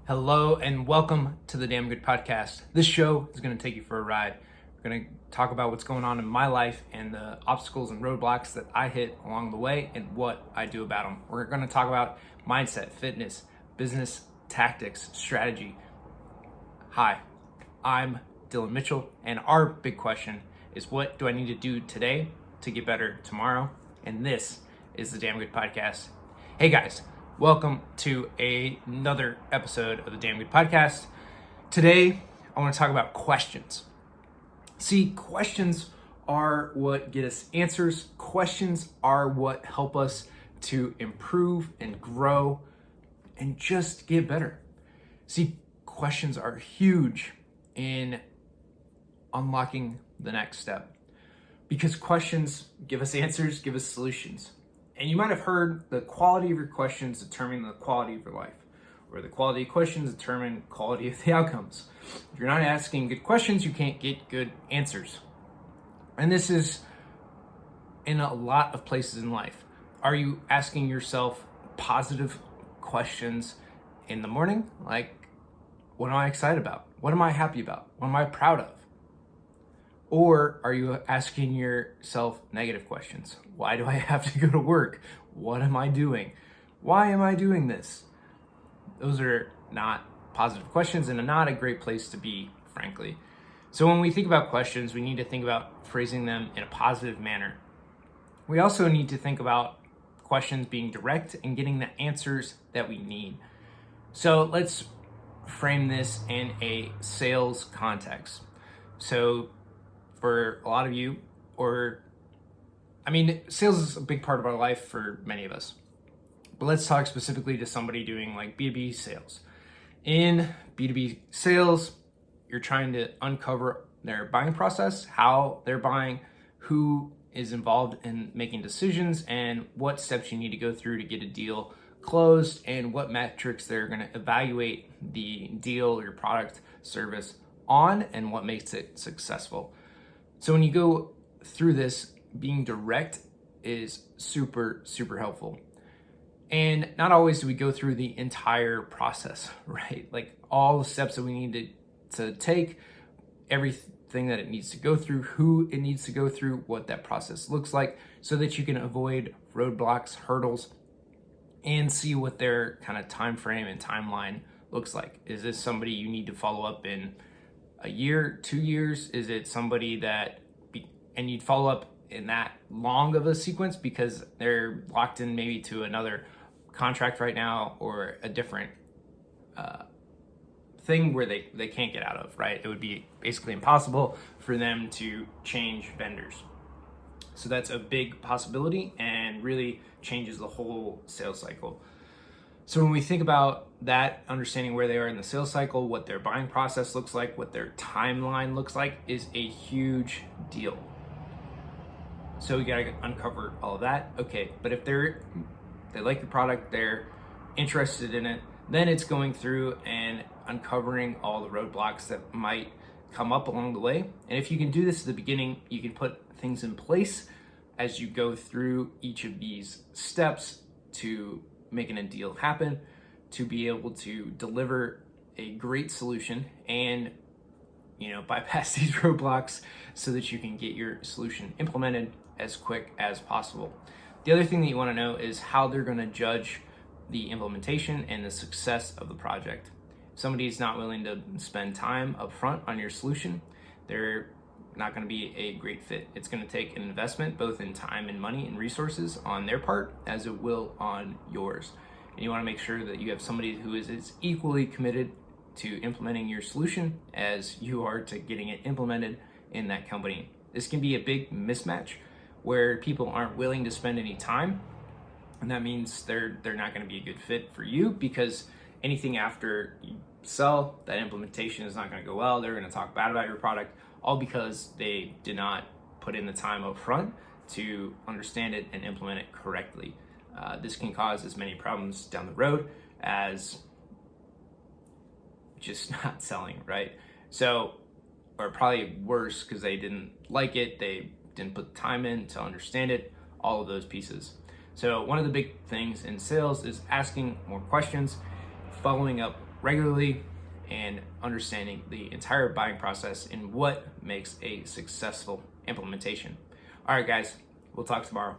Hello and welcome to the Damn Good Podcast. This show is going to take you for a ride. We're going to talk about what's going on in my life and the obstacles and roadblocks that I hit along the way and what I do about them. We're going to talk about mindset, fitness, business, tactics, strategy. Hi, I'm Dillon Mitchell, and our big question is, what do I need to do today to get better tomorrow? And this is the Damn Good Podcast. Hey guys, welcome to another episode of the Damn Good Podcast. Today, I want to talk about questions. See, questions are what get us answers. Questions are what help us to improve and grow and just get better. See, questions are huge in unlocking the next step because questions give us answers, give us solutions. And you might have heard the quality of your questions determine the quality of your life, or the quality of questions determine quality of the outcomes. If you're not asking good questions, you can't get good answers. And this is in a lot of places in life. Are you asking yourself positive questions in the morning? Like, what am I excited about? What am I happy about? What am I proud of? Or are you asking yourself negative questions? Why do I have to go to work? What am I doing? Why am I doing this? Those are not positive questions and are not a great place to be, frankly. So when we think about questions, we need to think about phrasing them in a positive manner. We also need to think about questions being direct and getting the answers that we need. So let's frame this in a sales context. So for a lot of you, sales is a big part of our life for many of us. But let's talk specifically to somebody doing like B2B sales. In B2B sales, you're trying to uncover their buying process, how they're buying, who is involved in making decisions, and what steps you need to go through to get a deal closed, and what metrics they're going to evaluate the deal or your product, service on, and what makes it successful. So when you go through this, being direct is super, super helpful. And not always do we go through the entire process, right? Like all the steps that we need to take, everything that it needs to go through, who it needs to go through, what that process looks like, so that you can avoid roadblocks, hurdles, and see what their kind of time frame and timeline looks like. Is this somebody you need to follow up in a year, 2 years? Is it somebody and you'd follow up in that long of a sequence because they're locked in maybe to another contract right now or a different thing where they can't get out of, right? It would be basically impossible for them to change vendors. So that's a big possibility and really changes the whole sales cycle. So when we think about that, understanding where they are in the sales cycle, what their buying process looks like, what their timeline looks like is a huge deal. So we gotta uncover all of that. Okay, but if they like your product, they're interested in it, then it's going through and uncovering all the roadblocks that might come up along the way. And if you can do this at the beginning, you can put things in place as you go through each of these steps to making a deal happen, to be able to deliver a great solution and bypass these roadblocks so that you can get your solution implemented as quick as possible. The other thing that you want to know is how they're going to judge the implementation and the success of the project. If somebody is not willing to spend time up front on your solution, they're not going to be a great fit. It's going to take an investment both in time and money and resources on their part as it will on yours. And you want to make sure that you have somebody who is as equally committed to implementing your solution as you are to getting it implemented in that company. This can be a big mismatch where people aren't willing to spend any time, and that means they're not going to be a good fit for you, because anything after you sell, that implementation is not going to go well. They're going to talk bad about your product, all because they did not put in the time up front to understand it and implement it correctly. This can cause as many problems down the road as just not selling, right? So, or probably worse because they didn't like it, they didn't put the time in to understand it, all of those pieces. So one of the big things in sales is asking more questions, following up regularly and understanding the entire buying process and what makes a successful implementation. All right, guys, we'll talk tomorrow.